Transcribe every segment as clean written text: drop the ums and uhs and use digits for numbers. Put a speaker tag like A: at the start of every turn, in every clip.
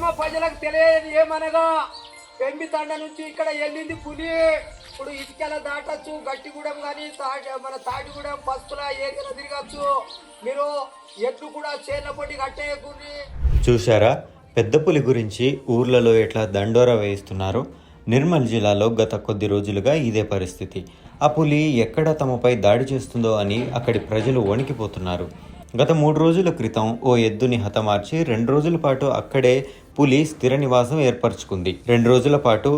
A: గ్రామ ప్రజలకు తెలియదు ఏమనగా పెంబి తండ నుంచి ఇక్కడ వెళ్ళింది పులి. ఇప్పుడు ఇటుకెల దాటచ్చు, గట్టిగూడెం కానీ మన తాటిగూడెం పస్తుల ఏరియాలో తిరగచ్చు. మీరు ఎట్లు కూడా చేర్ల పొట్టి కట్టేయకూరి.
B: చూశారా పెద్ద పులి గురించి ఊర్లలో ఎట్లా దండోరా వేయిస్తున్నారు. నిర్మల్ జిల్లాలో గత కొద్ది రోజులుగా ఇదే పరిస్థితి. ఆ పులి ఎక్కడ తమపై దాడి చేస్తుందో అని అక్కడి ప్రజలు వణికిపోతున్నారు. గత 3 రోజుల క్రితం ఓ ఎద్దుని హతమార్చి 2 రోజుల పాటు అక్కడే పులి స్థిర నివాసం ఏర్పరచుకుంది. 2 రోజుల పాటు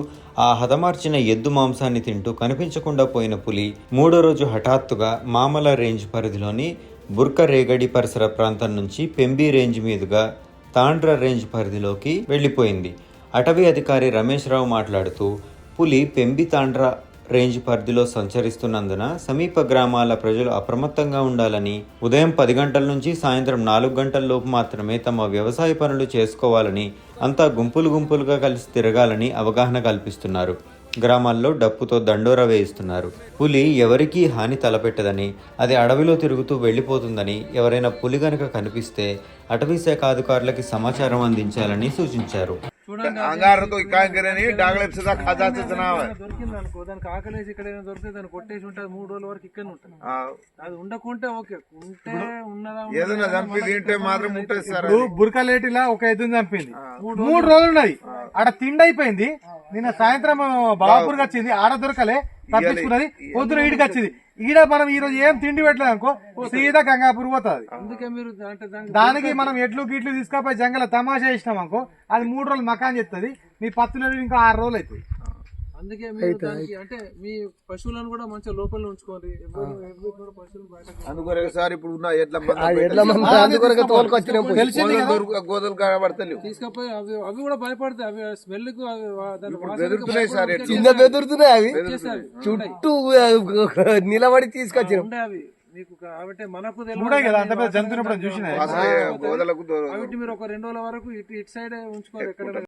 B: ఆ హతమార్చిన ఎద్దు మాంసాన్ని తింటూ కనిపించకుండా పోయిన పులి 3వ రోజు హఠాత్తుగా మామల రేంజ్ పరిధిలోని బుర్క రేగడి పరిసర ప్రాంతం నుంచి పెంబి రేంజ్ మీదుగా తాండ్ర రేంజ్ పరిధిలోకి వెళ్లిపోయింది. అటవీ అధికారి రమేష్ రావు మాట్లాడుతూ పులి పెంబి తాండ్ర రేంజ్ పరిధిలో సంచరిస్తున్నందున సమీప గ్రామాల ప్రజలు అప్రమత్తంగా ఉండాలని, ఉదయం 10 గంటల నుంచి సాయంత్రం 4 గంటల లోపు మాత్రమే తమ వ్యవసాయ పనులు చేసుకోవాలని, అంతా గుంపులుగా కలిసి తిరగాలని అవగాహన కల్పిస్తున్నారు. గ్రామాల్లో డప్పుతో దండోరా వేయిస్తున్నారు. పులి ఎవరికీ హాని తలపెట్టదని, అది అడవిలో తిరుగుతూ వెళ్ళిపోతుందని, ఎవరైనా పులి గనక కనిపిస్తే అటవీ శాఖ అధికారులకి సమాచారం అందించాలని సూచించారు.
C: దొరికింది అనుకో, దానికి ఆకలేసి ఇక్కడ దొరికితే దాన్ని కొట్టేసి ఉంటుంది. 3 రోజుల వరకు ఇక్కడ ఉంటుంది. అది ఉండకుంటే ఓకే, ఉంటే ఉన్నదా
D: బురకలేటిలా ఒక ఎద్దుని చంపింది. 3 రోజులు ఉన్నది ఆడ తిండి అయిపోయింది. నిన్న సాయంత్రం బాబుర్కి వచ్చింది, ఆడ దొరకలే, తప్పించుకున్నది. పొద్దున ఈడికి వచ్చింది. ఈడ మనం ఈ రోజు ఏం తిండి పెట్టలేదు అనుకో, సీదా గంగాపూర్ పోతుంది.
C: అందుకే మీరు
D: దానికి మనం ఎడ్లు గిట్లు తీసుకపోయి జంగల తమాషా చేసినాం అనుకో, అది 3 రోజులు మకాన్ చెప్తుంది. మీ పత్తులు ఇంకా 6 రోజులు అవుతుంది.
C: అందుకే మీరు దానికి అంటే మీ పశువులను కూడా మంచిగా లోపల ఉంచుకోండి.
E: అందుకొరకు సార్ ఇప్పుడు ఉన్న
C: తీసుకపోయి అవి కూడా భయపడతాయి. అవి స్మెల్ కు
E: చిన్న బెదురుతున్నాయి. అవి చుట్టూ నిలబడి తీసుకొచ్చిన
C: అవి మీకు కాబట్టి మనకు
D: జంతువులు చూసిన
C: మీరు ఒక 2 రోజుల వరకు ఇటు సైడ్ ఉంచుకోవాలి. ఎక్కడ